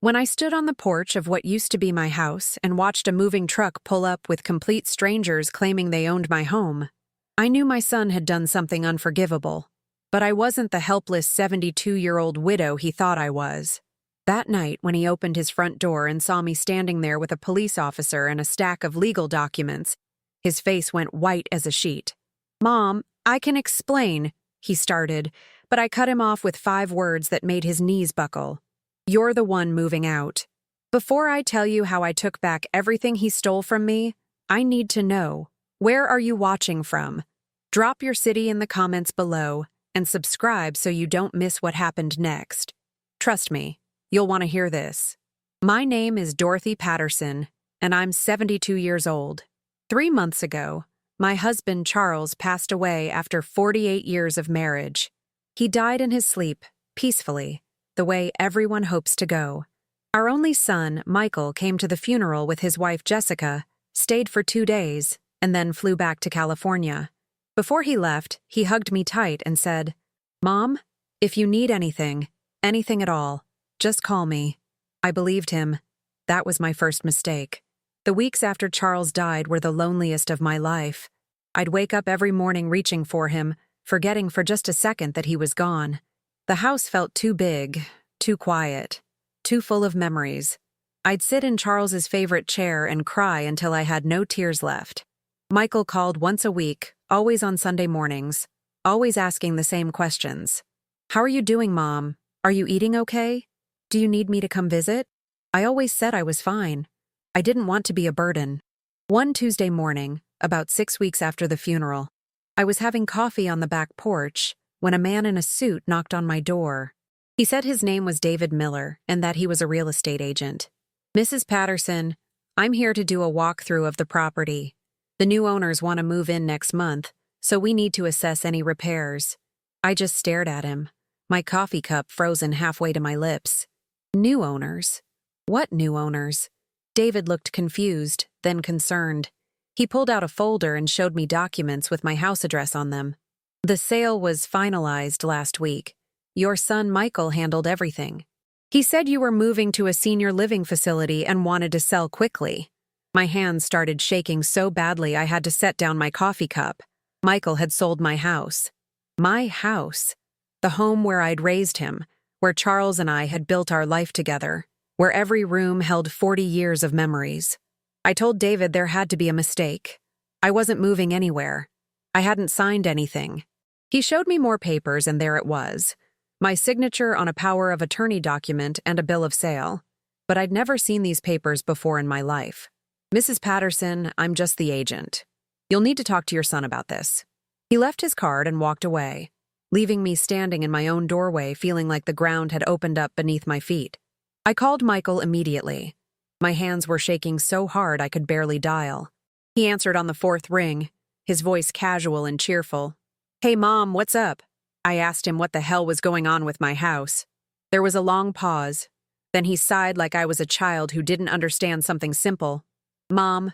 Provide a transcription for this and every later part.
When I stood on the porch of what used to be my house and watched a moving truck pull up with complete strangers claiming they owned my home, I knew my son had done something unforgivable. But I wasn't the helpless 72-year-old widow he thought I was. That night, when he opened his front door and saw me standing there with a police officer and a stack of legal documents, his face went white as a sheet. "Mom, I can explain," he started, but I cut him off with 5 words that made his knees buckle. "You're the one moving out. Before I tell you how I took back everything he stole from me, I need to know, where are you watching from? Drop your city in the comments below and subscribe so you don't miss what happened next. Trust me, you'll want to hear this. My name is Dorothy Patterson, and I'm 72 years old. 3 months ago, my husband Charles passed away after 48 years of marriage. He died in his sleep, peacefully, the way everyone hopes to go. Our only son, Michael, came to the funeral with his wife Jessica, stayed for 2 days, and then flew back to California. Before he left, he hugged me tight and said, "Mom, if you need anything at all, just call me." I believed him. That was my first mistake. The weeks after Charles died were the loneliest of my life. I'd wake up every morning reaching for him, forgetting for just a second that he was gone. The house felt too big, too quiet, too full of memories. I'd sit in Charles's favorite chair and cry until I had no tears left. Michael called once a week, always on Sunday mornings, always asking the same questions. "How are you doing, Mom? Are you eating okay? Do you need me to come visit?" I always said I was fine. I didn't want to be a burden. One Tuesday morning, about 6 weeks after the funeral, I was having coffee on the back porch when a man in a suit knocked on my door. He said his name was David Miller and that he was a real estate agent. "Mrs. Patterson, I'm here to do a walkthrough of the property. The new owners want to move in next month, so we need to assess any repairs." I just stared at him, my coffee cup frozen halfway to my lips. New owners? What new owners? David looked confused, then concerned. He pulled out a folder and showed me documents with my house address on them. "The sale was finalized last week. Your son Michael handled everything. He said you were moving to a senior living facility and wanted to sell quickly." My hands started shaking so badly I had to set down my coffee cup. Michael had sold my house. My house. The home where I'd raised him, where Charles and I had built our life together, where every room held 40 years of memories. I told David there had to be a mistake. I wasn't moving anywhere. I hadn't signed anything. He showed me more papers, and there it was. My signature on a power of attorney document and a bill of sale. But I'd never seen these papers before in my life. "Mrs. Patterson, I'm just the agent. You'll need to talk to your son about this." He left his card and walked away, leaving me standing in my own doorway feeling like the ground had opened up beneath my feet. I called Michael immediately. My hands were shaking so hard I could barely dial. He answered on the 4th ring, his voice casual and cheerful. "Hey, Mom, what's up?" I asked him what the hell was going on with my house. There was a long pause. Then he sighed like I was a child who didn't understand something simple. "Mom,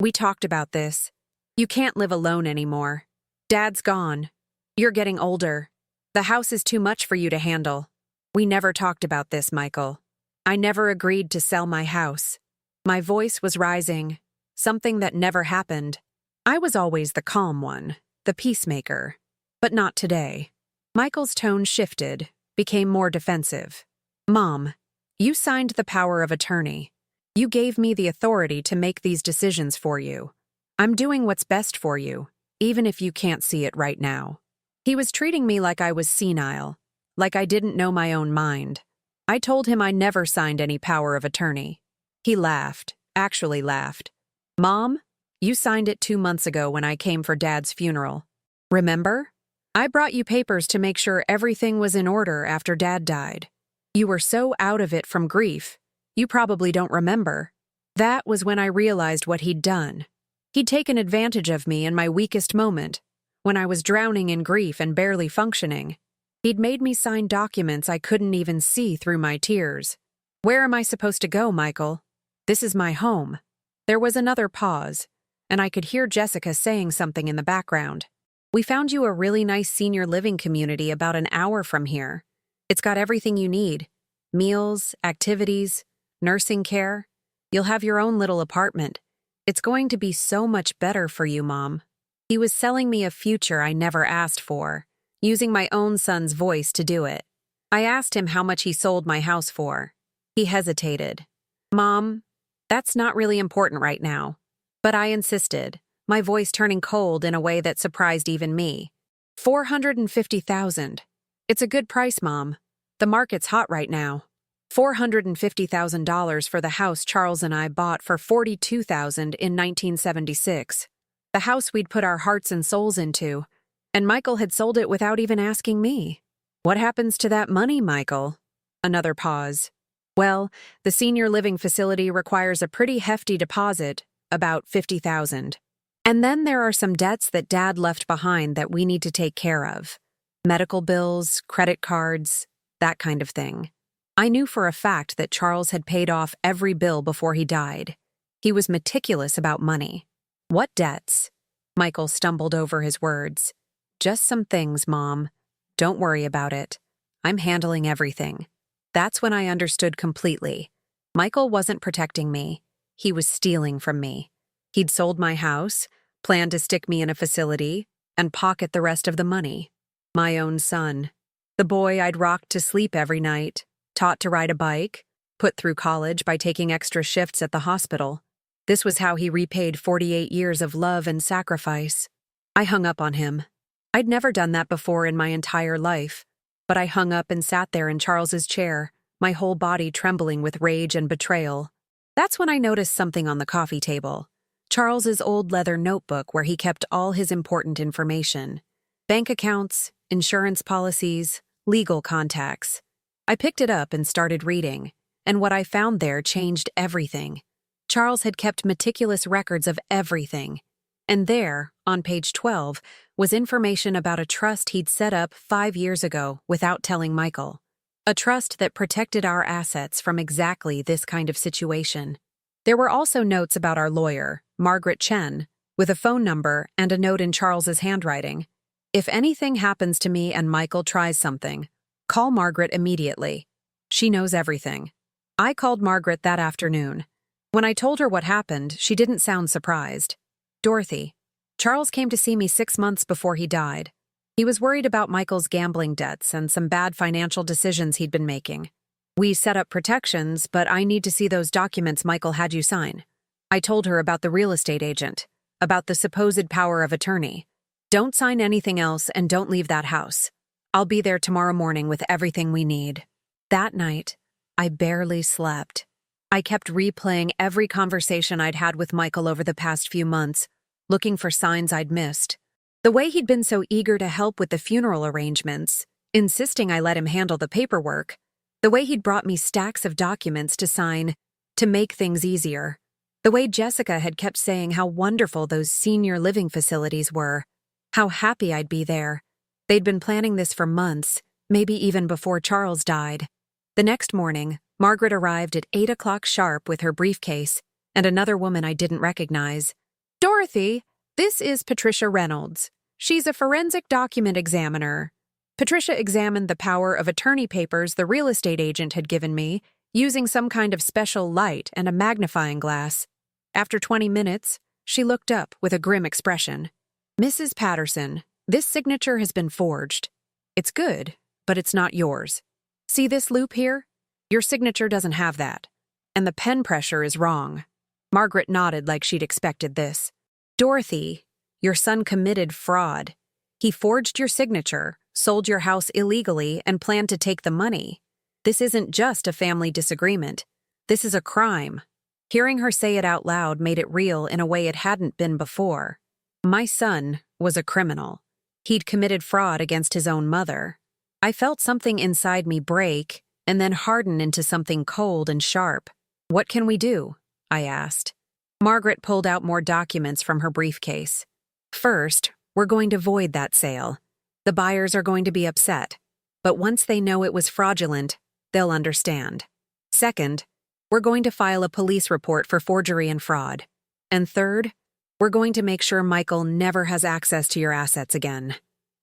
we talked about this. You can't live alone anymore. Dad's gone. You're getting older. The house is too much for you to handle. We never talked about this, Michael. I never agreed to sell my house." My voice was rising, something that never happened. I was always the calm one, the peacemaker. But not today. Michael's tone shifted, became more defensive. "Mom, you signed the power of attorney. You gave me the authority to make these decisions for you. I'm doing what's best for you, even if you can't see it right now." He was treating me like I was senile, like I didn't know my own mind. I told him I never signed any power of attorney. He laughed, actually laughed. "Mom, you signed it 2 months ago when I came for Dad's funeral. Remember? I brought you papers to make sure everything was in order after Dad died. You were so out of it from grief, you probably don't remember. That was when I realized what he'd done. He'd taken advantage of me in my weakest moment, when I was drowning in grief and barely functioning. He'd made me sign documents I couldn't even see through my tears. Where am I supposed to go, Michael? This is my home." There was another pause, and I could hear Jessica saying something in the background. "We found you a really nice senior living community about an hour from here. It's got everything you need. meals, activities, nursing care. You'll have your own little apartment. It's going to be so much better for you, Mom. He was selling me a future I never asked for, using my own son's voice to do it. I asked him how much he sold my house for. He hesitated. Mom, that's not really important right now. But I insisted, my voice turning cold in a way that surprised even me. $450,000. It's a good price, Mom. The market's hot right now. $450,000 for the house Charles and I bought for $42,000 in 1976. The house we'd put our hearts and souls into, and Michael had sold it without even asking me. What happens to that money, Michael? Another pause. Well, the senior living facility requires a pretty hefty deposit, about $50,000. And then there are some debts that Dad left behind that we need to take care of. Medical bills, credit cards, that kind of thing. I knew for a fact that Charles had paid off every bill before he died. He was meticulous about money. What debts? Michael stumbled over his words. Just some things, Mom. Don't worry about it. I'm handling everything. That's when I understood completely. Michael wasn't protecting me. He was stealing from me. He'd sold my house, planned to stick me in a facility, and pocket the rest of the money. My own son. The boy I'd rocked to sleep every night, taught to ride a bike, put through college by taking extra shifts at the hospital. This was how he repaid 48 years of love and sacrifice. I hung up on him. I'd never done that before in my entire life, but I hung up and sat there in Charles's chair, my whole body trembling with rage and betrayal. That's when I noticed something on the coffee table. Charles's old leather notebook where he kept all his important information. Bank accounts, insurance policies, legal contacts. I picked it up and started reading, and what I found there changed everything. Charles had kept meticulous records of everything. And there, on page 12, was information about a trust he'd set up 5 years ago without telling Michael. A trust that protected our assets from exactly this kind of situation. There were also notes about our lawyer, Margaret Chen, with a phone number and a note in Charles's handwriting. If anything happens to me and Michael tries something, call Margaret immediately. She knows everything. I called Margaret that afternoon. When I told her what happened, she didn't sound surprised. Dorothy, Charles came to see me 6 months before he died. He was worried about Michael's gambling debts and some bad financial decisions he'd been making. We set up protections, but I need to see those documents Michael had you sign. I told her about the real estate agent, about the supposed power of attorney. Don't sign anything else and don't leave that house. I'll be there tomorrow morning with everything we need. That night, I barely slept. I kept replaying every conversation I'd had with Michael over the past few months, looking for signs I'd missed. The way he'd been so eager to help with the funeral arrangements, insisting I let him handle the paperwork. The way he'd brought me stacks of documents to sign, to make things easier. The way Jessica had kept saying how wonderful those senior living facilities were. How happy I'd be there. They'd been planning this for months, maybe even before Charles died. The next morning, Margaret arrived at 8 o'clock sharp with her briefcase and another woman I didn't recognize. Dorothy, this is Patricia Reynolds. She's a forensic document examiner. Patricia examined the power of attorney papers the real estate agent had given me, using some kind of special light and a magnifying glass. After 20 minutes, she looked up with a grim expression. Mrs. Patterson, this signature has been forged. It's good, but it's not yours. See this loop here? Your signature doesn't have that. And the pen pressure is wrong. Margaret nodded like she'd expected this. Dorothy, your son committed fraud. He forged your signature, sold your house illegally, and planned to take the money. This isn't just a family disagreement. This is a crime. Hearing her say it out loud made it real in a way it hadn't been before. My son was a criminal. He'd committed fraud against his own mother. I felt something inside me break and then harden into something cold and sharp. What can we do? I asked. Margaret pulled out more documents from her briefcase. First, we're going to void that sale. The buyers are going to be upset, but once they know it was fraudulent, they'll understand. Second, we're going to file a police report for forgery and fraud. And third, we're going to make sure Michael never has access to your assets again.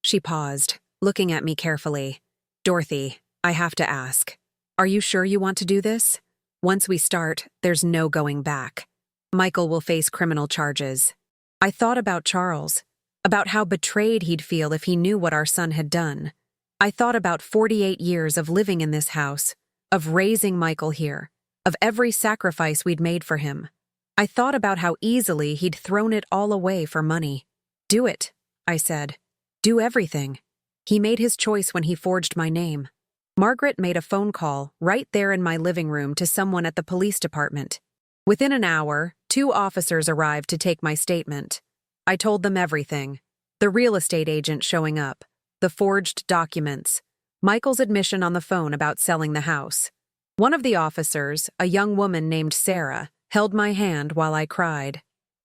She paused, looking at me carefully. Dorothy, I have to ask. Are you sure you want to do this? Once we start, there's no going back. Michael will face criminal charges. I thought about Charles, about how betrayed he'd feel if he knew what our son had done. I thought about 48 years of living in this house, of raising Michael here, of every sacrifice we'd made for him. I thought about how easily he'd thrown it all away for money. Do it, I said. Do everything. He made his choice when he forged my name. Margaret made a phone call right there in my living room to someone at the police department. Within an hour, 2 officers arrived to take my statement. I told them everything. The real estate agent showing up, the forged documents, Michael's admission on the phone about selling the house. One of the officers, a young woman named Sarah, held my hand while I cried.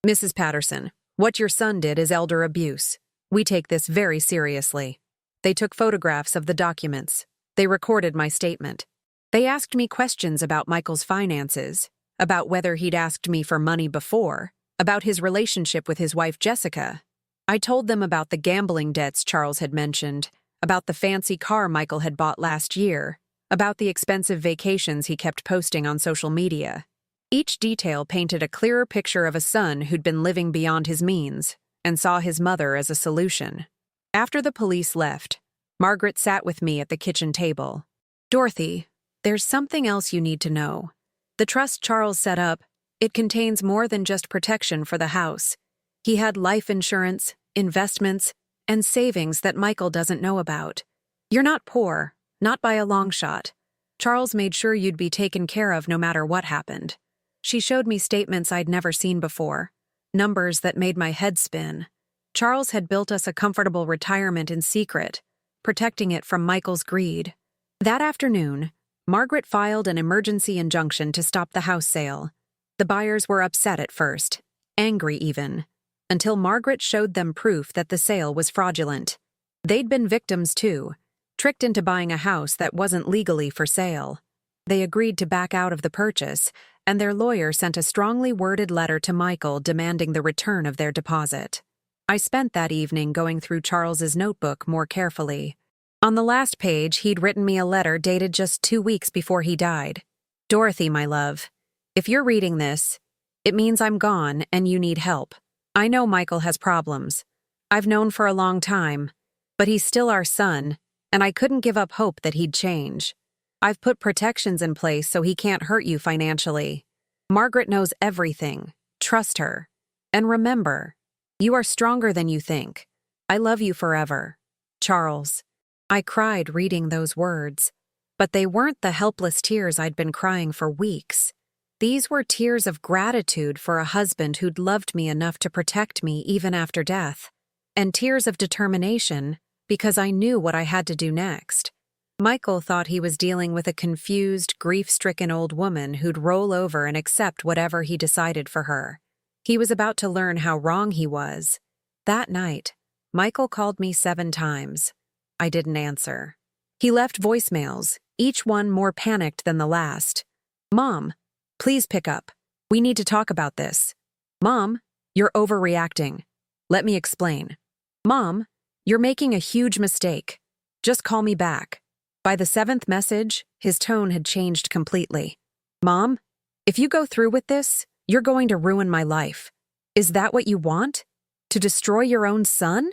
Mrs. Patterson, what your son did is elder abuse. We take this very seriously. They took photographs of the documents. They recorded my statement. They asked me questions about Michael's finances, about whether he'd asked me for money before, about his relationship with his wife Jessica. I told them about the gambling debts Charles had mentioned, about the fancy car Michael had bought last year, about the expensive vacations he kept posting on social media. Each detail painted a clearer picture of a son who'd been living beyond his means and saw his mother as a solution. After the police left, Margaret sat with me at the kitchen table. Dorothy, there's something else you need to know. The trust Charles set up, it contains more than just protection for the house. He had life insurance, investments, and savings that Michael doesn't know about. You're not poor, not by a long shot. Charles made sure you'd be taken care of no matter what happened. She showed me statements I'd never seen before, numbers that made my head spin. Charles had built us a comfortable retirement in secret, protecting it from Michael's greed. That afternoon, Margaret filed an emergency injunction to stop the house sale. The buyers were upset at first, angry even, until Margaret showed them proof that the sale was fraudulent. They'd been victims too, tricked into buying a house that wasn't legally for sale. They agreed to back out of the purchase, and their lawyer sent a strongly worded letter to Michael demanding the return of their deposit. I spent that evening going through Charles's notebook more carefully. On the last page, he'd written me a letter dated just 2 weeks before he died. Dorothy, my love, if you're reading this, it means I'm gone and you need help. I know Michael has problems. I've known for a long time, but he's still our son, and I couldn't give up hope that he'd change. I've put protections in place so he can't hurt you financially. Margaret knows everything. Trust her. And remember, you are stronger than you think. I love you forever. Charles. I cried reading those words, but they weren't the helpless tears I'd been crying for weeks. These were tears of gratitude for a husband who'd loved me enough to protect me even after death, and tears of determination because I knew what I had to do next. Michael thought he was dealing with a confused, grief-stricken old woman who'd roll over and accept whatever he decided for her. He was about to learn how wrong he was. That night, Michael called me 7 times. I didn't answer. He left voicemails, each one more panicked than the last. Mom, please pick up. We need to talk about this. Mom, you're overreacting. Let me explain. Mom, you're making a huge mistake. Just call me back. By the 7th message, his tone had changed completely. Mom, if you go through with this, you're going to ruin my life. Is that what you want? To destroy your own son?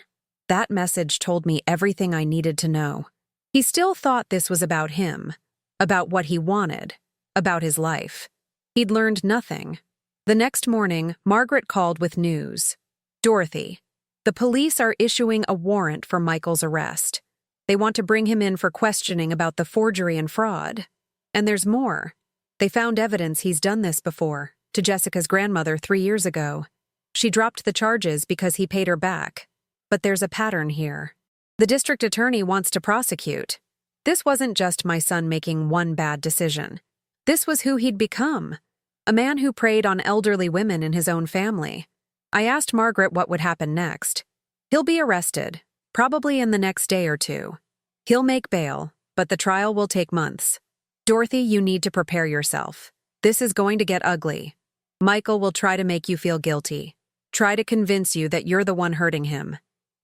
That message told me everything I needed to know. He still thought this was about him, about what he wanted, about his life. He'd learned nothing. The next morning, Margaret called with news. Dorothy, the police are issuing a warrant for Michael's arrest. They want to bring him in for questioning about the forgery and fraud. And there's more. They found evidence he's done this before, to Jessica's grandmother 3 years ago. She dropped the charges because he paid her back. But there's a pattern here. The district attorney wants to prosecute. This wasn't just my son making one bad decision. This was who he'd become. A man who preyed on elderly women in his own family. I asked Margaret what would happen next. He'll be arrested, probably in the next day or 2. He'll make bail, but the trial will take months. Dorothy, you need to prepare yourself. This is going to get ugly. Michael will try to make you feel guilty. Try to convince you that you're the one hurting him.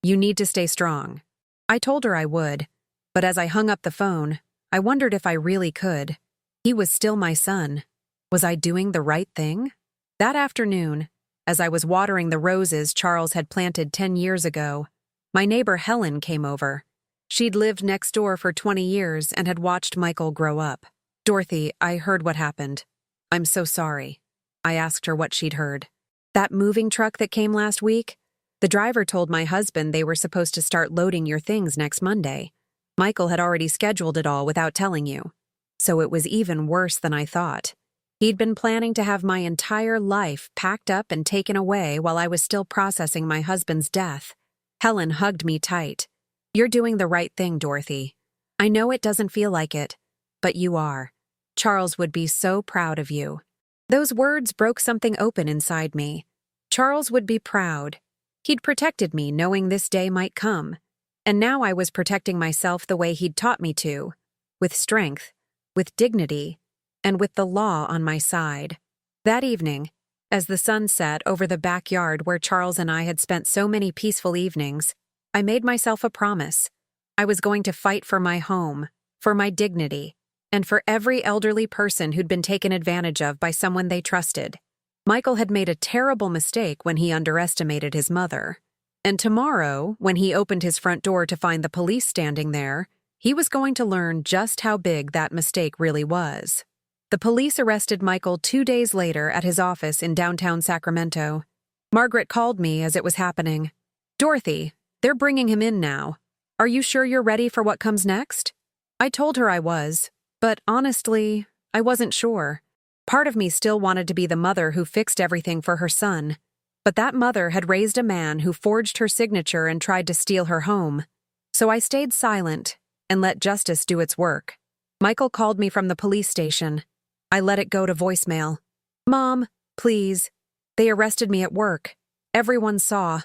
You need to stay strong. I told her I would, but as I hung up the phone, I wondered if I really could. He was still my son. Was I doing the right thing? That afternoon, as I was watering the roses Charles had planted 10 years ago, my neighbor Helen came over. She'd lived next door for 20 years and had watched Michael grow up. "Dorothy, I heard what happened. I'm so sorry." I asked her what she'd heard. "That moving truck that came last week? The driver told my husband they were supposed to start loading your things next Monday. Michael had already scheduled it all without telling you. So it was even worse than I thought. He'd been planning to have my entire life packed up and taken away while I was still processing my husband's death." Helen hugged me tight. "You're doing the right thing, Dorothy. I know it doesn't feel like it, but you are. Charles would be so proud of you." Those words broke something open inside me. Charles would be proud. He'd protected me knowing this day might come. And now I was protecting myself the way he'd taught me to, with strength, with dignity, and with the law on my side. That evening, as the sun set over the backyard where Charles and I had spent so many peaceful evenings, I made myself a promise. I was going to fight for my home, for my dignity, and for every elderly person who'd been taken advantage of by someone they trusted. Michael had made a terrible mistake when he underestimated his mother. And tomorrow, when he opened his front door to find the police standing there, he was going to learn just how big that mistake really was. The police arrested Michael 2 days later at his office in downtown Sacramento. Margaret called me as it was happening. "Dorothy, they're bringing him in now. Are you sure you're ready for what comes next?" I told her I was, but honestly, I wasn't sure. Part of me still wanted to be the mother who fixed everything for her son. But that mother had raised a man who forged her signature and tried to steal her home. So I stayed silent and let justice do its work. Michael called me from the police station. I let it go to voicemail. "Mom, please. They arrested me at work. Everyone saw.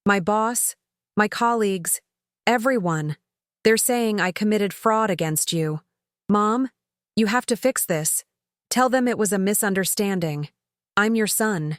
My boss, my colleagues, everyone. They're saying I committed fraud against you. Mom, you have to fix this. Tell them it was a misunderstanding. I'm your son.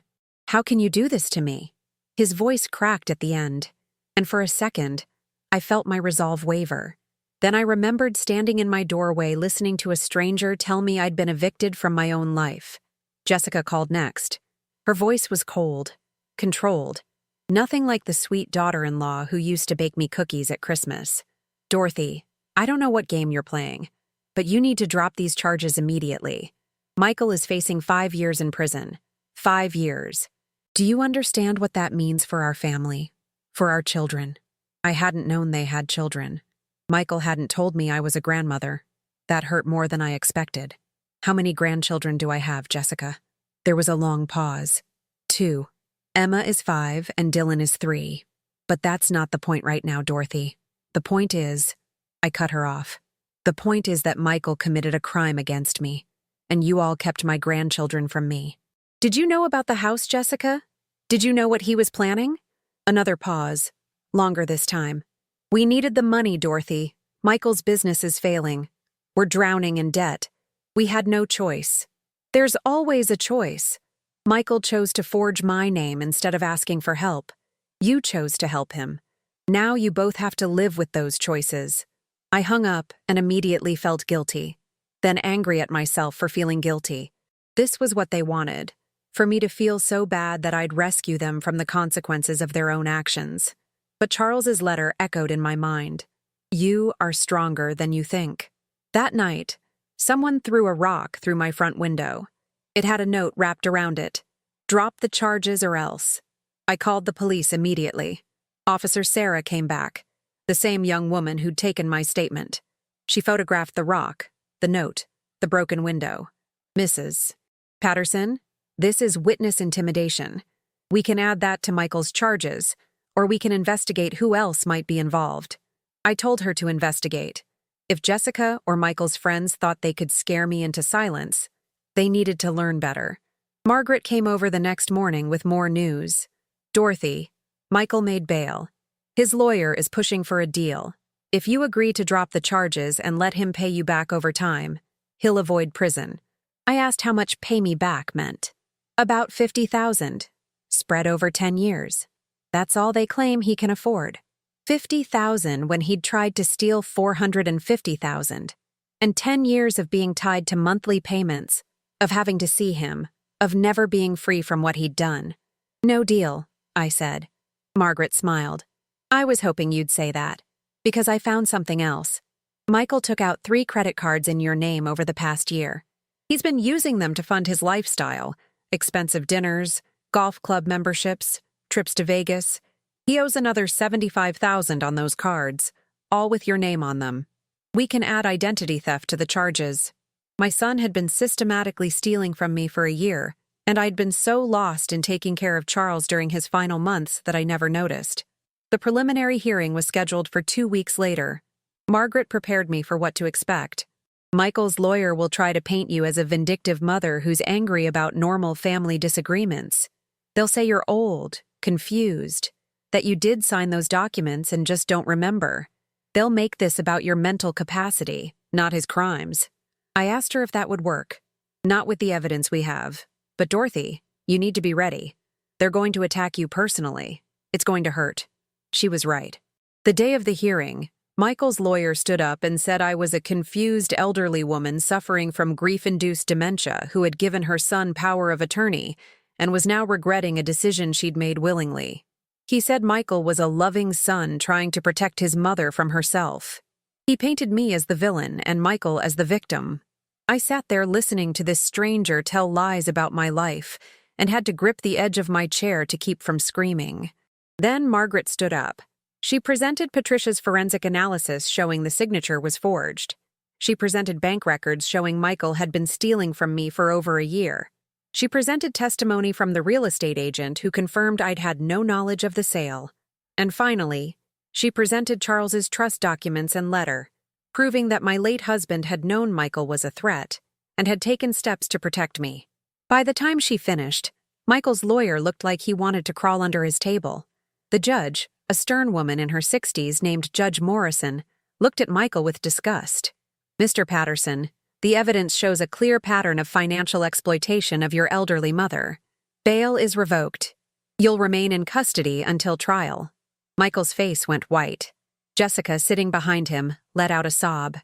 How can you do this to me?" His voice cracked at the end, and for a second, I felt my resolve waver. Then I remembered standing in my doorway listening to a stranger tell me I'd been evicted from my own life. Jessica called next. Her voice was cold, controlled, nothing like the sweet daughter-in-law who used to bake me cookies at Christmas. "Dorothy, I don't know what game you're playing, but you need to drop these charges immediately. Michael is facing 5 years in prison. 5 years. Do you understand what that means for our family? For our children?" I hadn't known they had children. Michael hadn't told me I was a grandmother. That hurt more than I expected. "How many grandchildren do I have, Jessica?" There was a long pause. 2. Emma is 5 and Dylan is 3. "But that's not the point right now, Dorothy. The point is," I cut her off, "the point is that Michael committed a crime against me, and you all kept my grandchildren from me." "Did you know about the house, Jessica? Did you know what he was planning?" Another pause. Longer this time. "We needed the money, Dorothy. Michael's business is failing. We're drowning in debt. We had no choice." "There's always a choice. Michael chose to forge my name instead of asking for help. You chose to help him. Now you both have to live with those choices." I hung up and immediately felt guilty, then angry at myself for feeling guilty. This was what they wanted. For me to feel so bad that I'd rescue them from the consequences of their own actions. But Charles's letter echoed in my mind. "You are stronger than you think." That night, someone threw a rock through my front window. It had a note wrapped around it. "Drop the charges or else." I called the police immediately. Officer Sarah came back, the same young woman who'd taken my statement. She photographed the rock, the note, the broken window. "Mrs. Patterson, this is witness intimidation. We can add that to Michael's charges, or we can investigate who else might be involved." I told her to investigate. If Jessica or Michael's friends thought they could scare me into silence, they needed to learn better. Margaret came over the next morning with more news. "Dorothy, Michael made bail. His lawyer is pushing for a deal. If you agree to drop the charges and let him pay you back over time, he'll avoid prison." I asked how much "pay me back" meant. "About 50,000, spread over 10 years. That's all they claim he can afford." 50,000 when he'd tried to steal 450,000. And 10 years of being tied to monthly payments, of having to see him, of never being free from what he'd done. No deal, I said. Margaret smiled. I was hoping you'd say that, because I found something else. Michael took out 3 credit cards in your name over the past year. He's been using them to fund his lifestyle, expensive dinners, golf club memberships, trips to Vegas. He owes another $75,000 on those cards, all with your name on them. We can add identity theft to the charges. My son had been systematically stealing from me for a year, and I'd been so lost in taking care of Charles during his final months that I never noticed. The preliminary hearing was scheduled for 2 weeks later. Margaret prepared me for what to expect. Michael's lawyer will try to paint you as a vindictive mother who's angry about normal family disagreements. They'll say you're old, confused, that you did sign those documents and just don't remember. They'll make this about your mental capacity, not his crimes. I asked her if that would work. Not with the evidence we have. But Dorothy, you need to be ready. They're going to attack you personally. It's going to hurt. She was right. The day of the hearing, Michael's lawyer stood up and said I was a confused elderly woman suffering from grief-induced dementia who had given her son power of attorney and was now regretting a decision she'd made willingly. He said Michael was a loving son trying to protect his mother from herself. He painted me as the villain and Michael as the victim. I sat there listening to this stranger tell lies about my life and had to grip the edge of my chair to keep from screaming. Then Margaret stood up. She presented Patricia's forensic analysis showing the signature was forged. She presented bank records showing Michael had been stealing from me for over a year. She presented testimony from the real estate agent who confirmed I'd had no knowledge of the sale. And finally, she presented Charles's trust documents and letter, proving that my late husband had known Michael was a threat and had taken steps to protect me. By the time she finished, Michael's lawyer looked like he wanted to crawl under his table. The judge, a stern woman in her 60s named Judge Morrison, looked at Michael with disgust. Mr. Patterson, the evidence shows a clear pattern of financial exploitation of your elderly mother. Bail is revoked. You'll remain in custody until trial. Michael's face went white. Jessica, sitting behind him, let out a sob.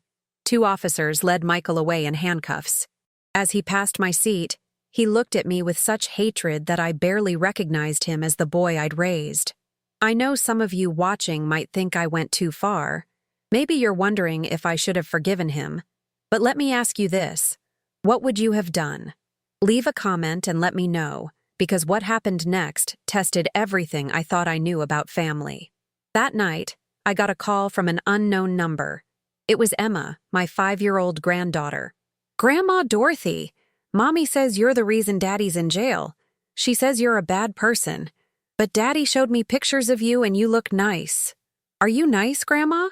2 officers led Michael away in handcuffs. As he passed my seat, he looked at me with such hatred that I barely recognized him as the boy I'd raised. I know some of you watching might think I went too far. Maybe you're wondering if I should have forgiven him. But let me ask you this. What would you have done? Leave a comment and let me know, because what happened next tested everything I thought I knew about family. That night, I got a call from an unknown number. It was Emma, my 5-year-old granddaughter. Grandma Dorothy, Mommy says you're the reason Daddy's in jail. She says you're a bad person. But Daddy showed me pictures of you and you look nice. Are you nice, Grandma?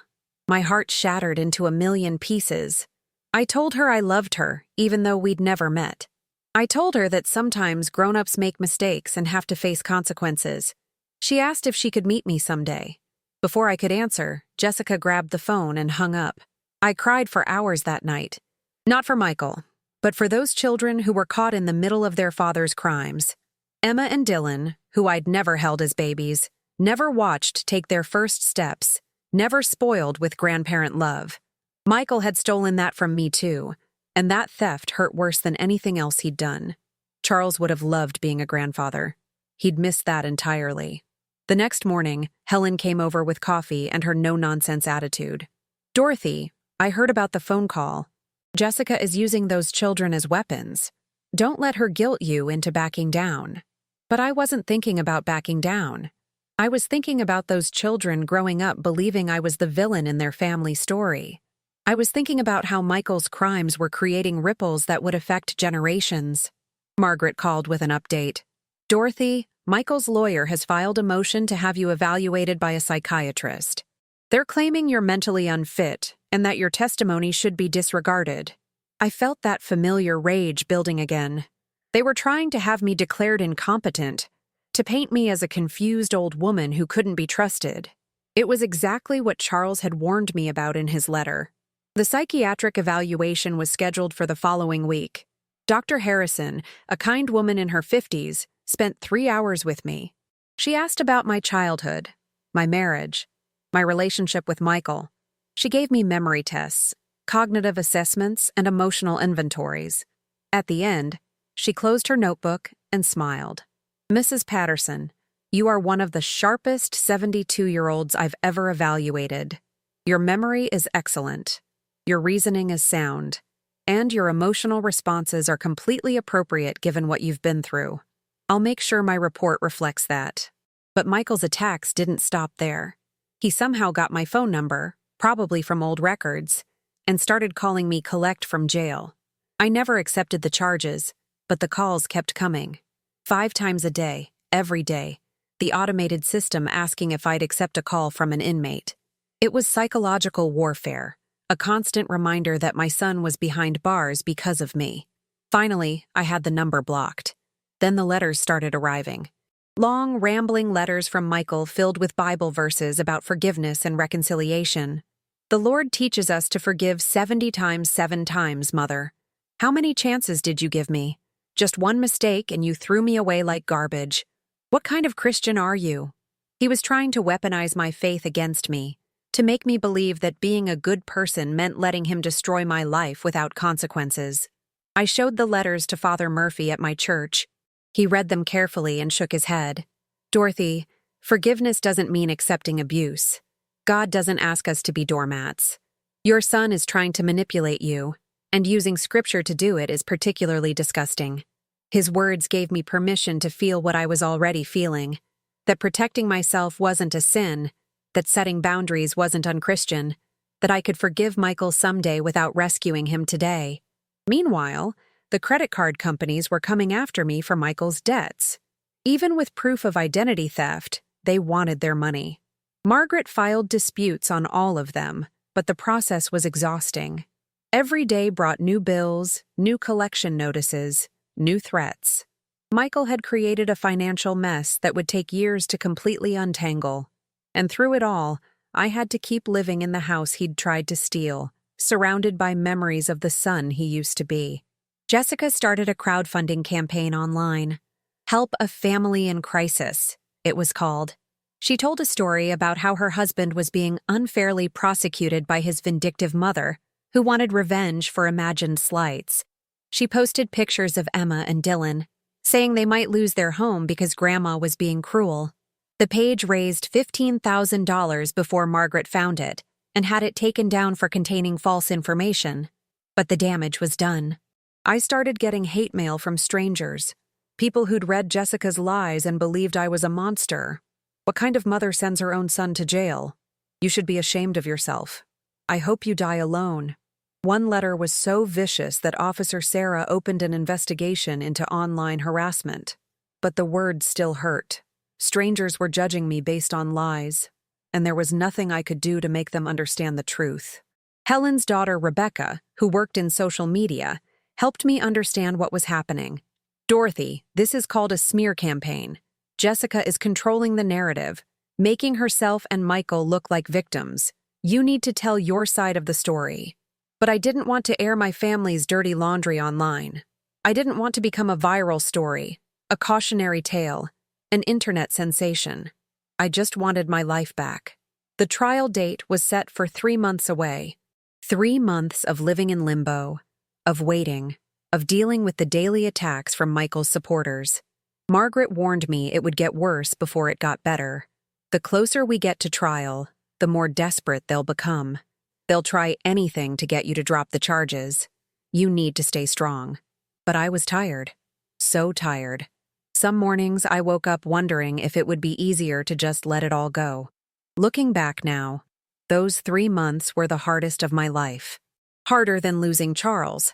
My heart shattered into a million pieces. I told her I loved her, even though we'd never met. I told her that sometimes grown-ups make mistakes and have to face consequences. She asked if she could meet me someday. Before I could answer, Jessica grabbed the phone and hung up. I cried for hours that night. Not for Michael, but for those children who were caught in the middle of their father's crimes. Emma and Dylan, who I'd never held as babies, never watched take their first steps, never spoiled with grandparent love. Michael had stolen that from me too, and that theft hurt worse than anything else he'd done. Charles would have loved being a grandfather. He'd missed that entirely. The next morning, Helen came over with coffee and her no-nonsense attitude. Dorothy, I heard about the phone call. Jessica is using those children as weapons. Don't let her guilt you into backing down. But I wasn't thinking about backing down. I was thinking about those children growing up believing I was the villain in their family story. I was thinking about how Michael's crimes were creating ripples that would affect generations. Margaret called with an update. Dorothy, Michael's lawyer has filed a motion to have you evaluated by a psychiatrist. They're claiming you're mentally unfit and that your testimony should be disregarded. I felt that familiar rage building again. They were trying to have me declared incompetent, to paint me as a confused old woman who couldn't be trusted. It was exactly what Charles had warned me about in his letter. The psychiatric evaluation was scheduled for the following week. Dr. Harrison, a kind woman in her 50s, spent 3 hours with me. She asked about my childhood, my marriage, my relationship with Michael. She gave me memory tests, cognitive assessments, and emotional inventories. At the end, she closed her notebook and smiled. "Mrs. Patterson, you are one of the sharpest 72-year-olds I've ever evaluated. Your memory is excellent. Your reasoning is sound. And your emotional responses are completely appropriate given what you've been through. I'll make sure my report reflects that." But Michael's attacks didn't stop there. He somehow got my phone number, probably from old records, and started calling me collect from jail. I never accepted the charges, but the calls kept coming. 5 times a day, every day, the automated system asking if I'd accept a call from an inmate. It was psychological warfare, a constant reminder that my son was behind bars because of me. Finally, I had the number blocked. Then the letters started arriving. Long, rambling letters from Michael filled with Bible verses about forgiveness and reconciliation. "The Lord teaches us to forgive 70 times 7 times, Mother. How many chances did you give me? Just one mistake and you threw me away like garbage. What kind of Christian are you?" He was trying to weaponize my faith against me, to make me believe that being a good person meant letting him destroy my life without consequences. I showed the letters to Father Murphy at my church. He read them carefully and shook his head. "Dorothy, forgiveness doesn't mean accepting abuse. God doesn't ask us to be doormats. Your son is trying to manipulate you, and using scripture to do it is particularly disgusting." His words gave me permission to feel what I was already feeling, that protecting myself wasn't a sin, that setting boundaries wasn't unchristian, that I could forgive Michael someday without rescuing him today. Meanwhile, the credit card companies were coming after me for Michael's debts. Even with proof of identity theft, they wanted their money. Margaret filed disputes on all of them, but the process was exhausting. Every day brought new bills, new collection notices, new threats. Michael had created a financial mess that would take years to completely untangle. And through it all, I had to keep living in the house he'd tried to steal, surrounded by memories of the son he used to be. Jessica started a crowdfunding campaign online. "Help a Family in Crisis," it was called. She told a story about how her husband was being unfairly prosecuted by his vindictive mother, who wanted revenge for imagined slights. She posted pictures of Emma and Dylan, saying they might lose their home because Grandma was being cruel. The page raised $15,000 before Margaret found it and had it taken down for containing false information. But the damage was done. I started getting hate mail from strangers, people who'd read Jessica's lies and believed I was a monster. "What kind of mother sends her own son to jail? You should be ashamed of yourself. I hope you die alone." One letter was so vicious that Officer Sarah opened an investigation into online harassment. But the words still hurt. Strangers were judging me based on lies, and there was nothing I could do to make them understand the truth. Helen's daughter, Rebecca, who worked in social media, helped me understand what was happening. "Dorothy, this is called a smear campaign. Jessica is controlling the narrative, making herself and Michael look like victims. You need to tell your side of the story." But I didn't want to air my family's dirty laundry online. I didn't want to become a viral story, a cautionary tale, an internet sensation. I just wanted my life back. The trial date was set for 3 months away. 3 months of living in limbo, of waiting, of dealing with the daily attacks from Michael's supporters. Margaret warned me it would get worse before it got better. The closer we get to trial, the more desperate they'll become. They'll try anything to get you to drop the charges. You need to stay strong. But I was tired. So tired. Some mornings I woke up wondering if it would be easier to just let it all go. Looking back now, those 3 months were the hardest of my life. Harder than losing Charles.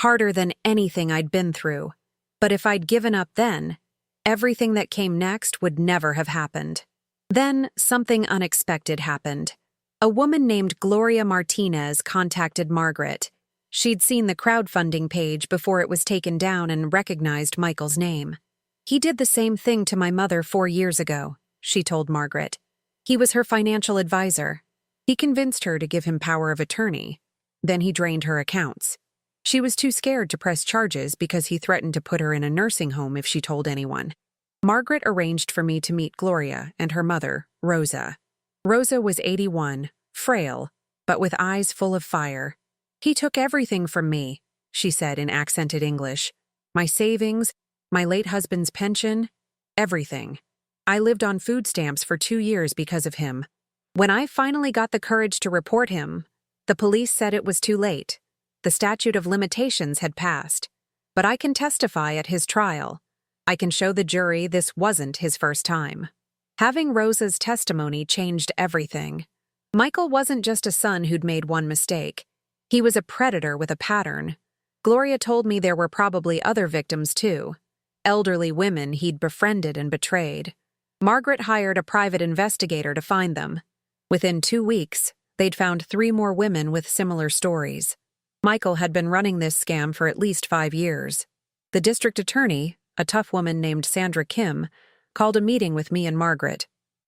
Harder than anything I'd been through. But if I'd given up then, everything that came next would never have happened. Then something unexpected happened. A woman named Gloria Martinez contacted Margaret. She'd seen the crowdfunding page before it was taken down and recognized Michael's name. "He did the same thing to my mother 4 years ago," she told Margaret. "He was her financial advisor. He convinced her to give him power of attorney. Then he drained her accounts. She was too scared to press charges because he threatened to put her in a nursing home if she told anyone." Margaret arranged for me to meet Gloria and her mother, Rosa. Rosa was 81, frail, but with eyes full of fire. "He took everything from me," she said in accented English. "My savings, my late husband's pension, everything. I lived on food stamps for 2 years because of him. When I finally got the courage to report him, the police said it was too late. The statute of limitations had passed. But I can testify at his trial. I can show the jury this wasn't his first time." Having Rosa's testimony changed everything. Michael wasn't just a son who'd made one mistake. He was a predator with a pattern. Gloria told me there were probably other victims too. Elderly women he'd befriended and betrayed. Margaret hired a private investigator to find them. Within 2 weeks, they'd found 3 more women with similar stories. Michael had been running this scam for at least 5 years. The district attorney, a tough woman named Sandra Kim, called a meeting with me and Margaret.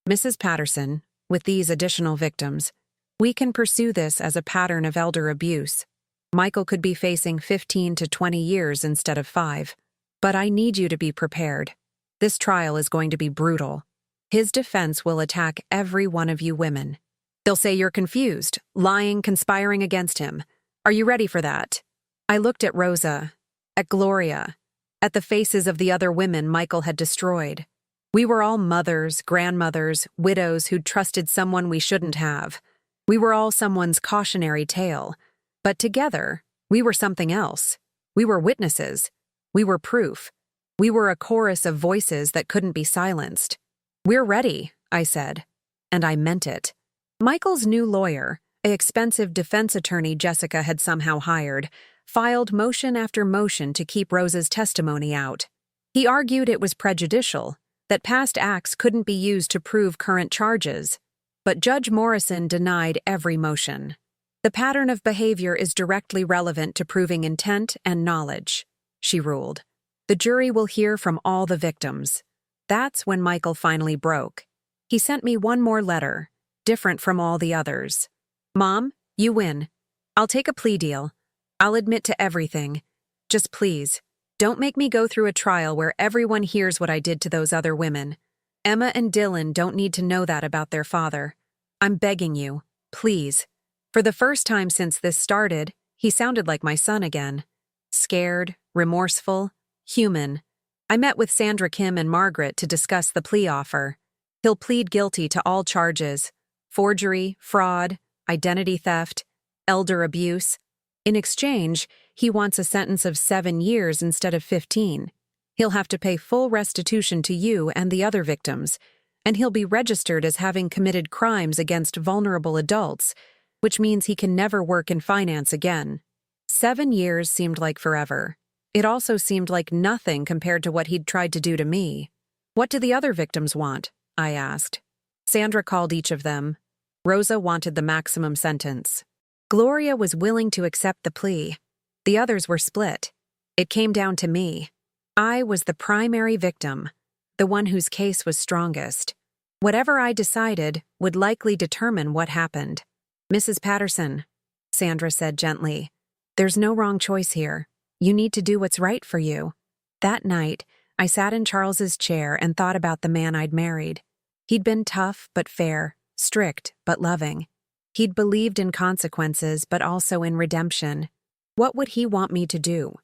"Mrs. Patterson, with these additional victims, we can pursue this as a pattern of elder abuse. Michael could be facing 15 to 20 years instead of 5. But I need you to be prepared. This trial is going to be brutal. His defense will attack every one of you women. They'll say you're confused, lying, conspiring against him. Are you ready for that?" I looked at Rosa, at Gloria, at the faces of the other women Michael had destroyed. We were all mothers, grandmothers, widows who'd trusted someone we shouldn't have. We were all someone's cautionary tale. But together, we were something else. We were witnesses. We were proof. We were a chorus of voices that couldn't be silenced. "We're ready," I said. And I meant it. Michael's new lawyer, an expensive defense attorney Jessica had somehow hired, filed motion after motion to keep Rosa's testimony out. He argued it was prejudicial, that past acts couldn't be used to prove current charges. But Judge Morrison denied every motion. "The pattern of behavior is directly relevant to proving intent and knowledge," she ruled. "The jury will hear from all the victims." That's when Michael finally broke. He sent me one more letter, different from all the others. "Mom, you win. I'll take a plea deal. I'll admit to everything. Just please, don't make me go through a trial where everyone hears what I did to those other women. Emma and Dylan don't need to know that about their father. I'm begging you, please." For the first time since this started, he sounded like my son again. Scared, remorseful, human. I met with Sandra Kim and Margaret to discuss the plea offer. He'll plead guilty to all charges: forgery, fraud, identity theft, elder abuse. In exchange, he wants a sentence of 7 years instead of 15. He'll have to pay full restitution to you and the other victims, and he'll be registered as having committed crimes against vulnerable adults, which means he can never work in finance again. 7 years seemed like forever. It also seemed like nothing compared to what he'd tried to do to me. "What do the other victims want?" I asked. Sandra called each of them. Rosa wanted the maximum sentence. Gloria was willing to accept the plea. The others were split. It came down to me. I was the primary victim, the one whose case was strongest. Whatever I decided would likely determine what happened. "Mrs. Patterson," Sandra said gently, "there's no wrong choice here. You need to do what's right for you." That night, I sat in Charles's chair and thought about the man I'd married. He'd been tough but fair, strict but loving. He'd believed in consequences but also in redemption. What would he want me to do?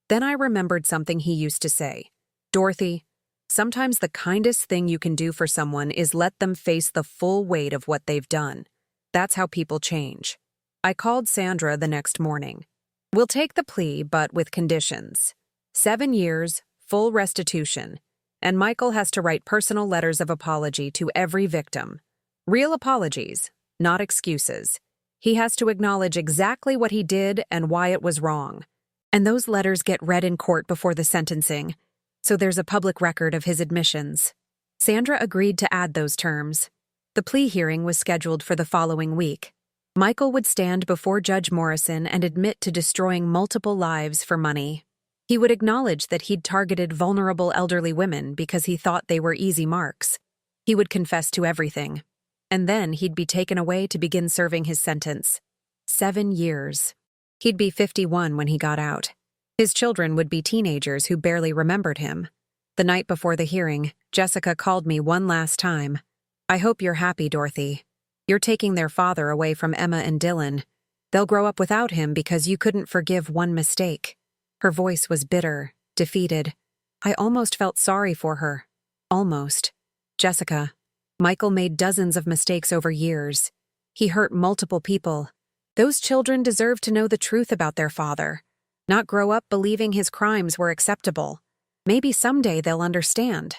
Then I remembered something he used to say. "Dorothy, sometimes the kindest thing you can do for someone is let them face the full weight of what they've done. That's how people change." I called Sandra the next morning. "We'll take the plea, but with conditions. 7 years, full restitution, and Michael has to write personal letters of apology to every victim. Real apologies, not excuses. He has to acknowledge exactly what he did and why it was wrong. And those letters get read in court before the sentencing, so there's a public record of his admissions." Sandra agreed to add those terms. The plea hearing was scheduled for the following week. Michael would stand before Judge Morrison and admit to destroying multiple lives for money. He would acknowledge that he'd targeted vulnerable elderly women because he thought they were easy marks. He would confess to everything. And then he'd be taken away to begin serving his sentence. 7 years. He'd be 51 when he got out. His children would be teenagers who barely remembered him. The night before the hearing, Jessica called me one last time. "I hope you're happy, Dorothy. You're taking their father away from Emma and Dylan. They'll grow up without him because you couldn't forgive one mistake. Her voice was bitter, defeated. I almost felt sorry for her. Almost. Jessica, Michael made dozens of mistakes over years. He hurt multiple people. Those children deserve to know the truth about their father, not grow up believing his crimes were acceptable. Maybe someday they'll understand.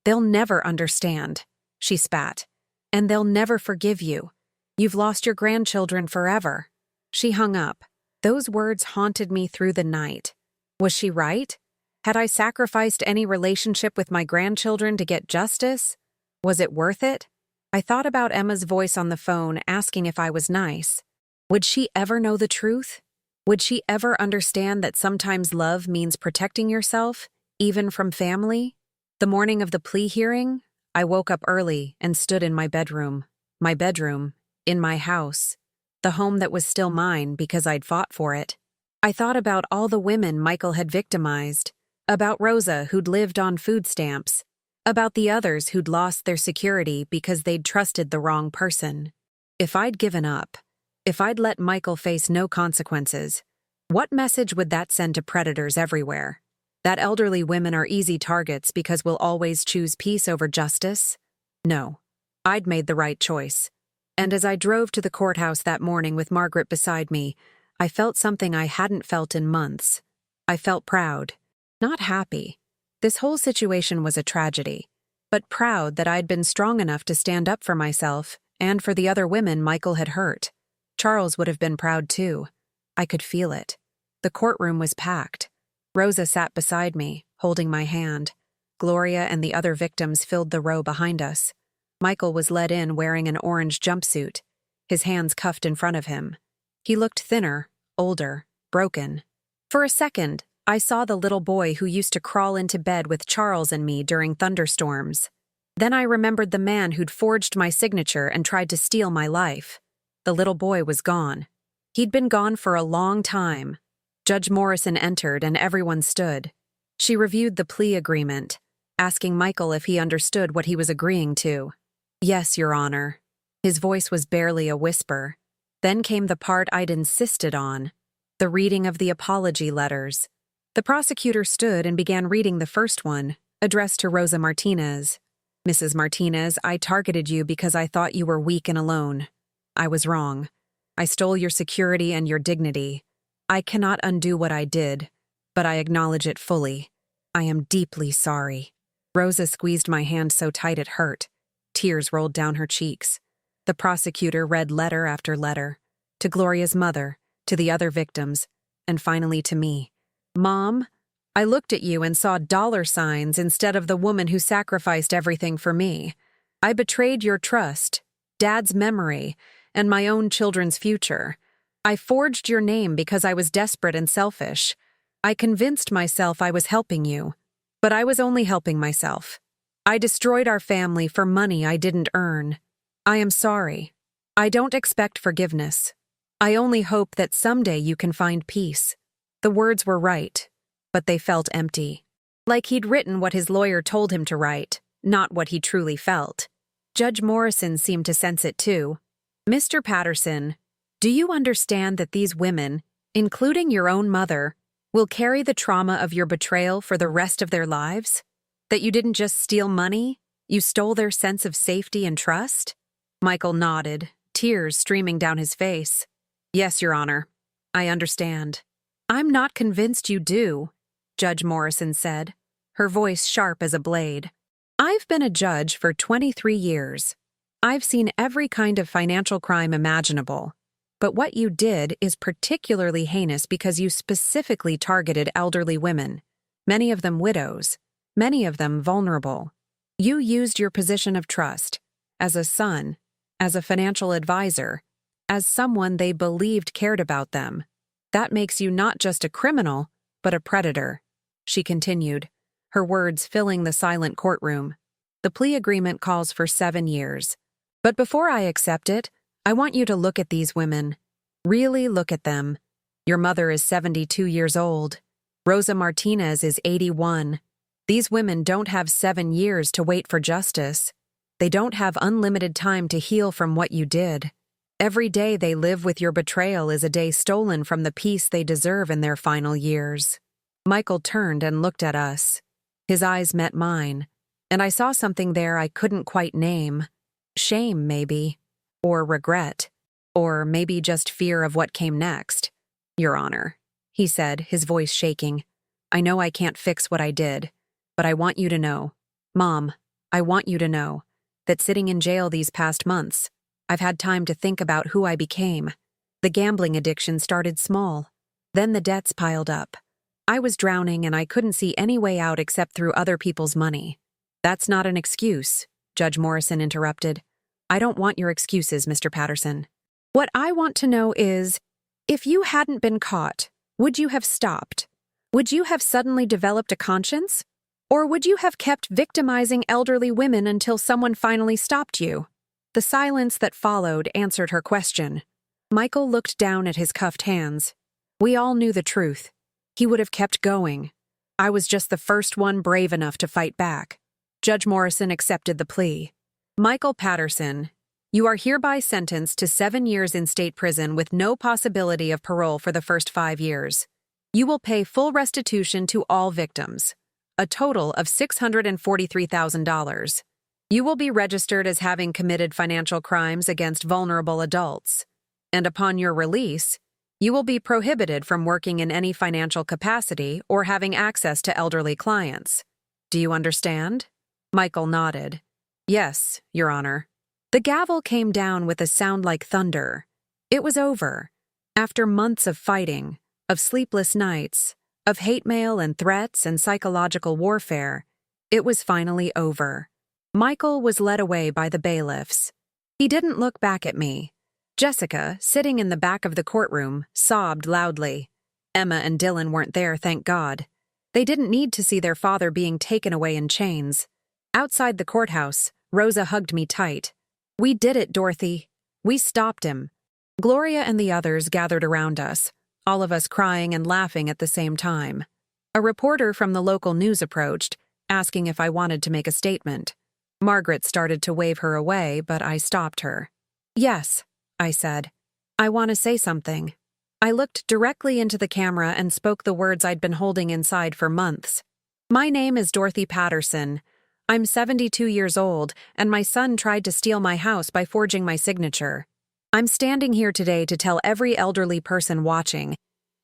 They'll never understand, she spat. And they'll never forgive you. You've lost your grandchildren forever. She hung up. Those words haunted me through the night. Was she right? Had I sacrificed any relationship with my grandchildren to get justice? Was it worth it? I thought about Emma's voice on the phone asking if I was nice. Would she ever know the truth? Would she ever understand that sometimes love means protecting yourself, even from family? The morning of the plea hearing, I woke up early and stood in my bedroom. My bedroom, in my house. The home that was still mine because I'd fought for it. I thought about all the women Michael had victimized, about Rosa who'd lived on food stamps, about the others who'd lost their security because they'd trusted the wrong person. If I'd given up, if I'd let Michael face no consequences, what message would that send to predators everywhere? That elderly women are easy targets because we'll always choose peace over justice? No, I'd made the right choice. And as I drove to the courthouse that morning with Margaret beside me, I felt something I hadn't felt in months. I felt proud, not happy. This whole situation was a tragedy, but proud that I'd been strong enough to stand up for myself and for the other women Michael had hurt. Charles would have been proud too. I could feel it. The courtroom was packed. Rosa sat beside me, holding my hand. Gloria and the other victims filled the row behind us. Michael was led in wearing an orange jumpsuit, his hands cuffed in front of him. He looked thinner, older, broken. For a second, I saw the little boy who used to crawl into bed with Charles and me during thunderstorms. Then I remembered the man who'd forged my signature and tried to steal my life. The little boy was gone. He'd been gone for a long time. Judge Morrison entered and everyone stood. She reviewed the plea agreement, asking Michael if he understood what he was agreeing to. Yes, Your Honor. His voice was barely a whisper. Then came the part I'd insisted on, the reading of the apology letters. The prosecutor stood and began reading the first one, addressed to Rosa Martinez. Mrs. Martinez, I targeted you because I thought you were weak and alone. I was wrong. I stole your security and your dignity. I cannot undo what I did, but I acknowledge it fully. I am deeply sorry. Rosa squeezed my hand so tight it hurt. Tears rolled down her cheeks. The prosecutor read letter after letter, to Gloria's mother, to the other victims, and finally to me. Mom, I looked at you and saw dollar signs instead of the woman who sacrificed everything for me. I betrayed your trust, Dad's memory, and my own children's future. I forged your name because I was desperate and selfish. I convinced myself I was helping you, but I was only helping myself. I destroyed our family for money I didn't earn. I am sorry. I don't expect forgiveness. I only hope that someday you can find peace. The words were right, but they felt empty. Like he'd written what his lawyer told him to write, not what he truly felt. Judge Morrison seemed to sense it too. Mr. Patterson, do you understand that these women, including your own mother, will carry the trauma of your betrayal for the rest of their lives? That you didn't just steal money, you stole their sense of safety and trust? Michael nodded, tears streaming down his face. Yes, Your Honor. I understand. I'm not convinced you do, Judge Morrison said, her voice sharp as a blade. I've been a judge for 23 years. I've seen every kind of financial crime imaginable. But what you did is particularly heinous because you specifically targeted elderly women, many of them widows, many of them vulnerable. You used your position of trust, as a son, as a financial advisor, as someone they believed cared about them. That makes you not just a criminal, but a predator, she continued, her words filling the silent courtroom. The plea agreement calls for 7 years. But before I accept it, I want you to look at these women. Really look at them. Your mother is 72 years old. Rosa Martinez is 81. These women don't have 7 years to wait for justice. They don't have unlimited time to heal from what you did. Every day they live with your betrayal is a day stolen from the peace they deserve in their final years. Michael turned and looked at us. His eyes met mine, and I saw something there I couldn't quite name. Shame, maybe. Or regret. Or maybe just fear of what came next. Your Honor, he said, his voice shaking. I know I can't fix what I did, but I want you to know. Mom, I want you to know that sitting in jail these past months, I've had time to think about who I became. The gambling addiction started small. Then the debts piled up. I was drowning and I couldn't see any way out except through other people's money. That's not an excuse, Judge Morrison interrupted. I don't want your excuses, Mr. Patterson. What I want to know is, if you hadn't been caught, would you have stopped? Would you have suddenly developed a conscience? Or would you have kept victimizing elderly women until someone finally stopped you? The silence that followed answered her question. Michael looked down at his cuffed hands. We all knew the truth. He would have kept going. I was just the first one brave enough to fight back. Judge Morrison accepted the plea. Michael Patterson, you are hereby sentenced to 7 years in state prison with no possibility of parole for the first 5 years. You will pay full restitution to all victims, a total of $643,000. You will be registered as having committed financial crimes against vulnerable adults, and upon your release, you will be prohibited from working in any financial capacity or having access to elderly clients. Do you understand? Michael nodded. Yes, Your Honor. The gavel came down with a sound like thunder. It was over. After months of fighting, of sleepless nights, of hate mail and threats and psychological warfare, it was finally over. Michael was led away by the bailiffs. He didn't look back at me. Jessica, sitting in the back of the courtroom, sobbed loudly. Emma and Dylan weren't there, thank God. They didn't need to see their father being taken away in chains. Outside the courthouse, Rosa hugged me tight. We did it, Dorothy. We stopped him. Gloria and the others gathered around us, all of us crying and laughing at the same time. A reporter from the local news approached, asking if I wanted to make a statement. Margaret started to wave her away, but I stopped her. Yes, I said. I want to say something. I looked directly into the camera and spoke the words I'd been holding inside for months. My name is Dorothy Patterson. I'm 72 years old, and my son tried to steal my house by forging my signature. I'm standing here today to tell every elderly person watching,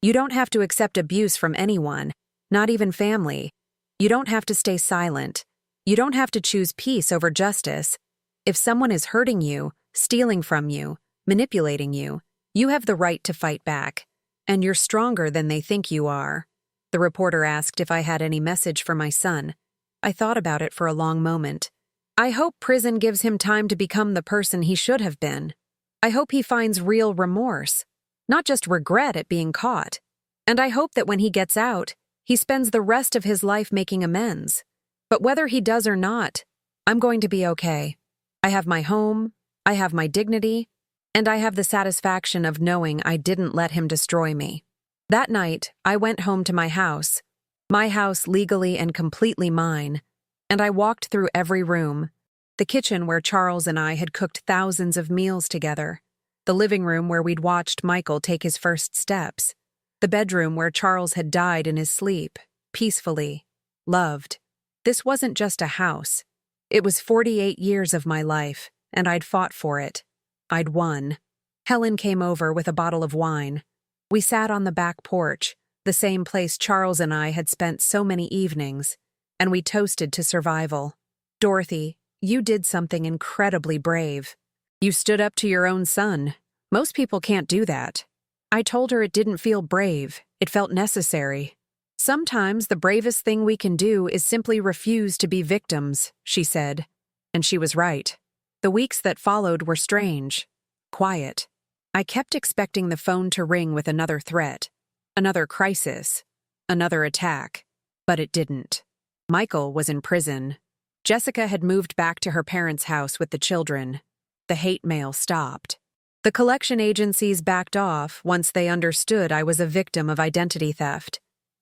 you don't have to accept abuse from anyone, not even family. You don't have to stay silent. You don't have to choose peace over justice. If someone is hurting you, stealing from you, manipulating you, you have the right to fight back. And you're stronger than they think you are. The reporter asked if I had any message for my son. I thought about it for a long moment. I hope prison gives him time to become the person he should have been. I hope he finds real remorse, not just regret at being caught. And I hope that when he gets out, he spends the rest of his life making amends. But whether he does or not, I'm going to be okay. I have my home, I have my dignity, and I have the satisfaction of knowing I didn't let him destroy me. That night, I went home to my house legally and completely mine, and I walked through every room. The kitchen where Charles and I had cooked thousands of meals together. The living room where we'd watched Michael take his first steps. The bedroom where Charles had died in his sleep, peacefully, loved. This wasn't just a house. It was 48 years of my life, and I'd fought for it. I'd won. Helen came over with a bottle of wine. We sat on the back porch, the same place Charles and I had spent so many evenings, and we toasted to survival. Dorothy, you did something incredibly brave. You stood up to your own son. Most people can't do that. I told her it didn't feel brave, it felt necessary. Sometimes the bravest thing we can do is simply refuse to be victims, she said. And she was right. The weeks that followed were strange, quiet. I kept expecting the phone to ring with another threat, another crisis, another attack, but it didn't. Michael was in prison. Jessica had moved back to her parents' house with the children. The hate mail stopped. The collection agencies backed off once they understood I was a victim of identity theft.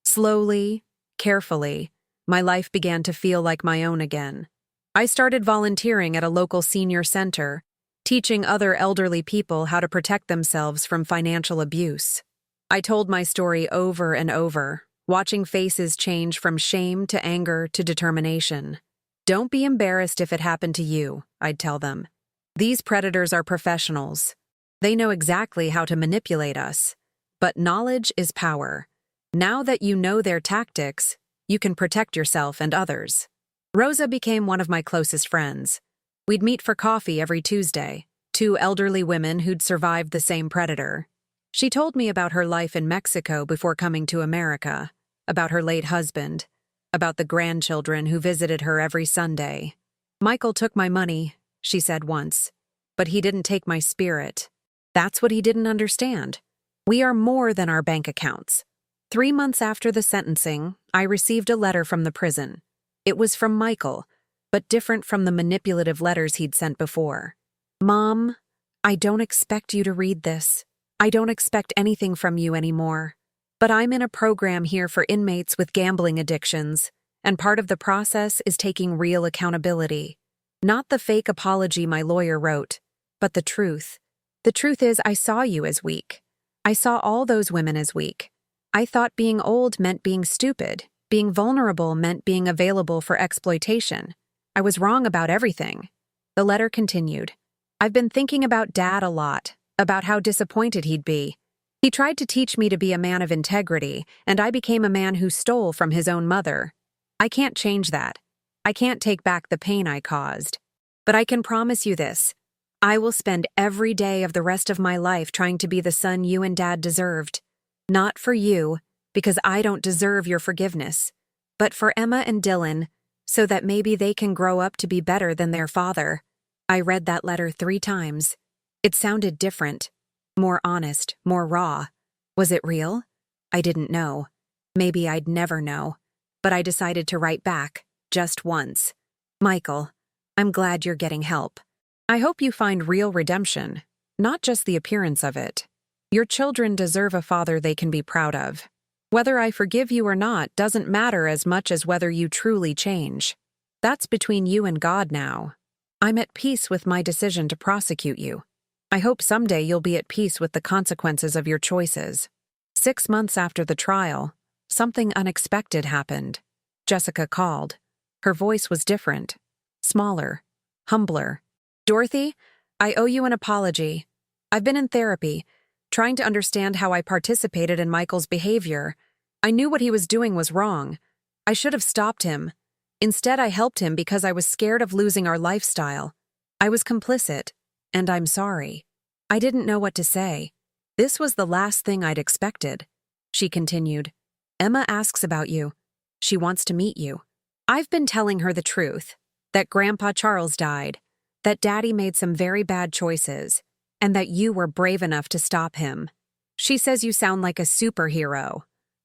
Slowly, carefully, my life began to feel like my own again. I started volunteering at a local senior center, teaching other elderly people how to protect themselves from financial abuse. I told my story over and over, watching faces change from shame to anger to determination. Don't be embarrassed if it happened to you, I'd tell them. These predators are professionals. They know exactly how to manipulate us. But knowledge is power. Now that you know their tactics, you can protect yourself and others. Rosa became one of my closest friends. We'd meet for coffee every Tuesday, two elderly women who'd survived the same predator. She told me about her life in Mexico before coming to America, about her late husband, about the grandchildren who visited her every Sunday. Michael took my money, she said once, but he didn't take my spirit. That's what he didn't understand. We are more than our bank accounts. 3 months after the sentencing, I received a letter from the prison. It was from Michael, but different from the manipulative letters he'd sent before. Mom, I don't expect you to read this. I don't expect anything from you anymore. But I'm in a program here for inmates with gambling addictions, and part of the process is taking real accountability. Not the fake apology my lawyer wrote, but the truth. The truth is, I saw you as weak. I saw all those women as weak. I thought being old meant being stupid. Being vulnerable meant being available for exploitation. I was wrong about everything. The letter continued. I've been thinking about Dad a lot, about how disappointed he'd be. He tried to teach me to be a man of integrity, and I became a man who stole from his own mother. I can't change that. I can't take back the pain I caused. But I can promise you this. I will spend every day of the rest of my life trying to be the son you and Dad deserved. Not for you, because I don't deserve your forgiveness, but for Emma and Dylan, so that maybe they can grow up to be better than their father. I read that letter 3 times. It sounded different, more honest, more raw. Was it real? I didn't know. Maybe I'd never know. But I decided to write back, just once. Michael, I'm glad you're getting help. I hope you find real redemption, not just the appearance of it. Your children deserve a father they can be proud of. Whether I forgive you or not doesn't matter as much as whether you truly change. That's between you and God now. I'm at peace with my decision to prosecute you. I hope someday you'll be at peace with the consequences of your choices. 6 months after the trial, something unexpected happened. Jessica called. Her voice was different, smaller, humbler. Dorothy, I owe you an apology. I've been in therapy, trying to understand how I participated in Michael's behavior. I knew what he was doing was wrong. I should have stopped him. Instead, I helped him because I was scared of losing our lifestyle. I was complicit, and I'm sorry. I didn't know what to say. This was the last thing I'd expected. She continued. Emma asks about you. She wants to meet you. I've been telling her the truth, that Grandpa Charles died, that Daddy made some very bad choices, and that you were brave enough to stop him. She says you sound like a superhero.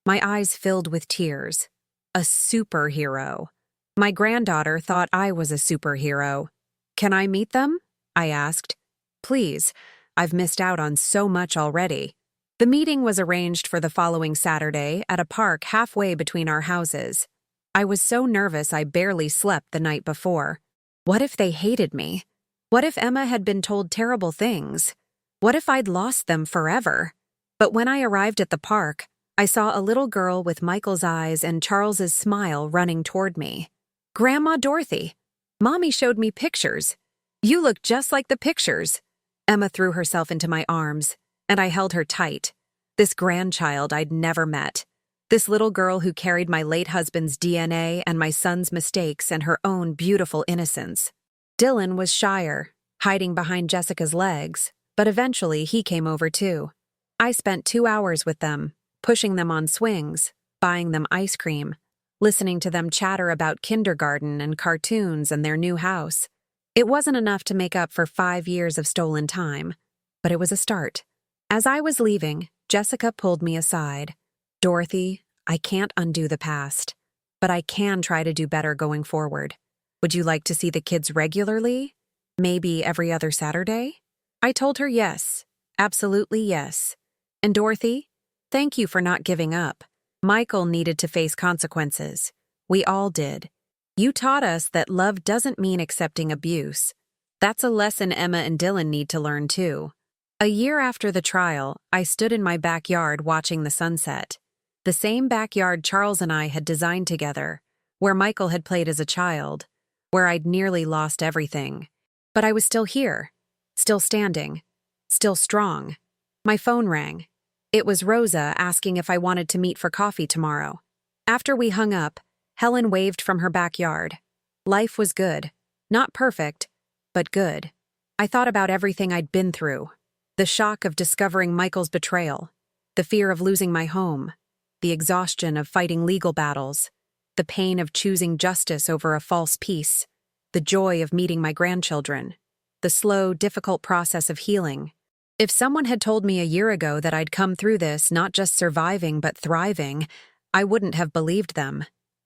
My eyes filled with tears. A superhero. My granddaughter thought I was a superhero. Can I meet them? I asked. Please, I've missed out on so much already. The meeting was arranged for the following Saturday at a park halfway between our houses. I was so nervous I barely slept the night before. What if they hated me? What if Emma had been told terrible things? What if I'd lost them forever? But when I arrived at the park, I saw a little girl with Michael's eyes and Charles's smile running toward me. Grandma Dorothy, Mommy showed me pictures. You look just like the pictures. Emma threw herself into my arms, and I held her tight. This grandchild I'd never met. This little girl who carried my late husband's DNA and my son's mistakes and her own beautiful innocence. Dylan was shyer, hiding behind Jessica's legs, but eventually he came over too. I spent 2 hours with them, pushing them on swings, buying them ice cream, listening to them chatter about kindergarten and cartoons and their new house. It wasn't enough to make up for 5 years of stolen time, but it was a start. As I was leaving, Jessica pulled me aside. Dorothy, I can't undo the past, but I can try to do better going forward. Would you like to see the kids regularly? Maybe every other Saturday? I told her yes, absolutely yes. And Dorothy, thank you for not giving up. Michael needed to face consequences. We all did. You taught us that love doesn't mean accepting abuse. That's a lesson Emma and Dylan need to learn too. A year after the trial, I stood in my backyard watching the sunset. The same backyard Charles and I had designed together, where Michael had played as a child, where I'd nearly lost everything. But I was still here, still standing, still strong. My phone rang. It was Rosa asking if I wanted to meet for coffee tomorrow. After we hung up, Helen waved from her backyard. Life was good. Not perfect, but good. I thought about everything I'd been through. The shock of discovering Michael's betrayal, the fear of losing my home, the exhaustion of fighting legal battles, the pain of choosing justice over a false peace, the joy of meeting my grandchildren, the slow, difficult process of healing. If someone had told me a year ago that I'd come through this not just surviving but thriving, I wouldn't have believed them.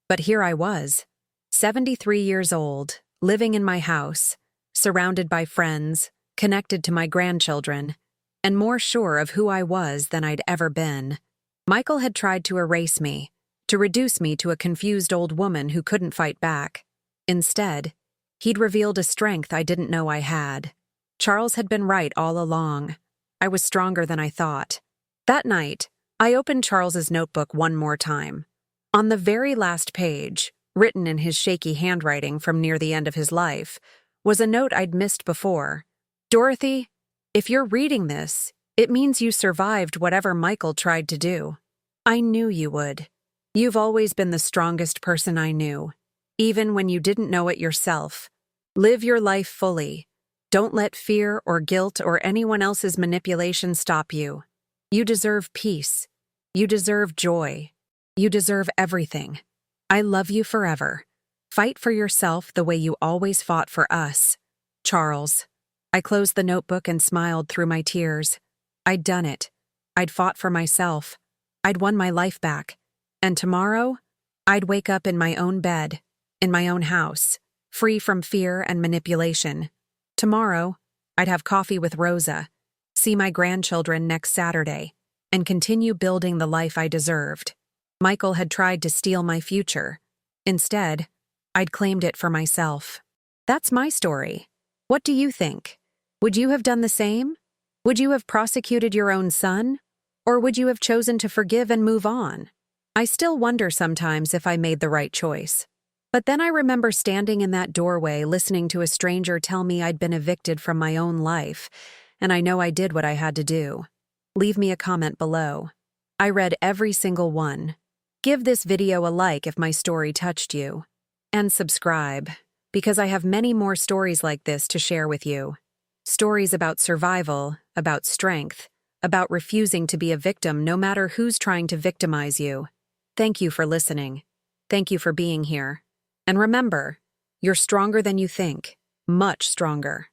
But here I was, 73 years old, living in my house, surrounded by friends, connected to my grandchildren, and more sure of who I was than I'd ever been. Michael had tried to erase me, to reduce me to a confused old woman who couldn't fight back. Instead, he'd revealed a strength I didn't know I had. Charles had been right all along. I was stronger than I thought. That night, I opened Charles's notebook one more time. On the very last page, written in his shaky handwriting from near the end of his life, was a note I'd missed before. Dorothy, if you're reading this, it means you survived whatever Michael tried to do. I knew you would. You've always been the strongest person I knew, even when you didn't know it yourself. Live your life fully. Don't let fear or guilt or anyone else's manipulation stop you. You deserve peace. You deserve joy. You deserve everything. I love you forever. Fight for yourself the way you always fought for us. Charles. I closed the notebook and smiled through my tears. I'd done it. I'd fought for myself. I'd won my life back. And tomorrow, I'd wake up in my own bed, in my own house, free from fear and manipulation. Tomorrow, I'd have coffee with Rosa, see my grandchildren next Saturday, and continue building the life I deserved. Michael had tried to steal my future. Instead, I'd claimed it for myself. That's my story. What do you think? Would you have done the same? Would you have prosecuted your own son? Or would you have chosen to forgive and move on? I still wonder sometimes if I made the right choice. But then I remember standing in that doorway listening to a stranger tell me I'd been evicted from my own life, and I know I did what I had to do. Leave me a comment below. I read every single one. Give this video a like if my story touched you. And subscribe, because I have many more stories like this to share with you. Stories about survival, about strength, about refusing to be a victim no matter who's trying to victimize you. Thank you for listening. Thank you for being here. And remember, you're stronger than you think, much stronger.